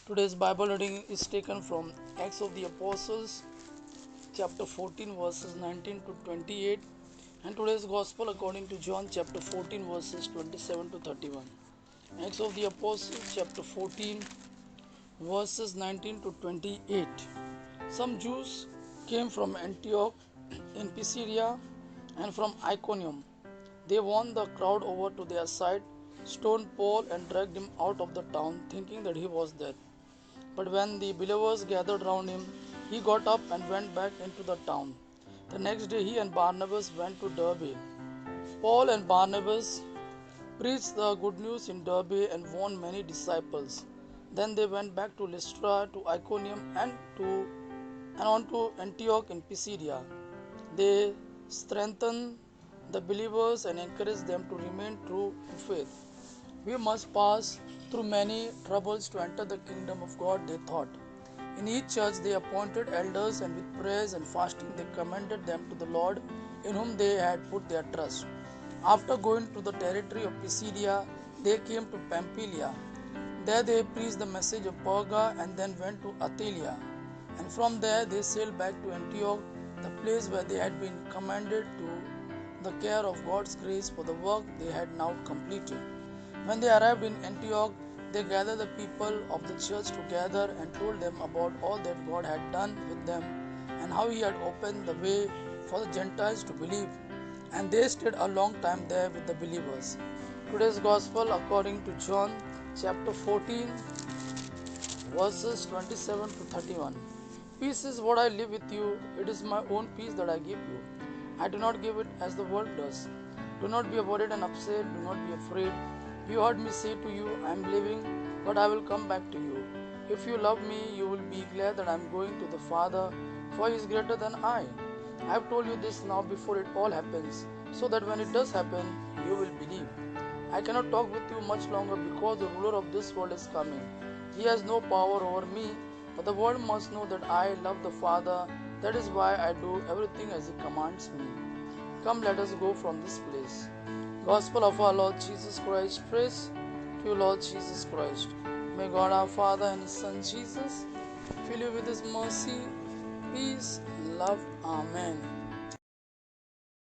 Today's Bible reading is taken from Acts of the Apostles, chapter 14, verses 19 to 28, and today's Gospel according to John, chapter 14, verses 27 to 31. Acts of the Apostles, chapter 14, verses 19 to 28. Some Jews came from Antioch in Pisidia and from Iconium. They won the crowd over to their side, stoned Paul, and dragged him out of the town, thinking that he was dead. But when the believers gathered round him, he got up and went back into the town. The next day he and Barnabas went to Derbe. Paul and Barnabas preached the good news in Derbe and won many disciples. Then they went back to Lystra, to Iconium, and on to Antioch in Pisidia. They strengthened the believers and encouraged them to remain true to faith. We must pass through many troubles to enter the kingdom of God, they thought. In each church they appointed elders, and with prayers and fasting they commended them to the Lord, in whom they had put their trust. After going to the territory of Pisidia, they came to Pamphylia. There they preached the message of Perga and then went to Attalia. And from there they sailed back to Antioch, the place where they had been commended to the care of God's grace for the work they had now completed. When they arrived in Antioch, they gathered the people of the church together and told them about all that God had done with them and how He had opened the way for the Gentiles to believe. And they stayed a long time there with the believers. Today's Gospel according to John chapter 14, verses 27 to 31. Peace is what I live with you. It is my own peace that I give you. I do not give it as the world does. Do not be worried and upset. Do not be afraid. You heard me say to you, I am leaving, but I will come back to you. If you love me, you will be glad that I am going to the Father, for He is greater than I. I have told you this now before it all happens, so that when it does happen, you will believe. I cannot talk with you much longer because the ruler of this world is coming. He has no power over me, but the world must know that I love the Father. That is why I do everything as He commands me. Come, let us go from this place. Gospel of our Lord Jesus Christ. Praise to you, Lord Jesus Christ. May God our Father and His Son Jesus fill you with His mercy, peace, love. Amen.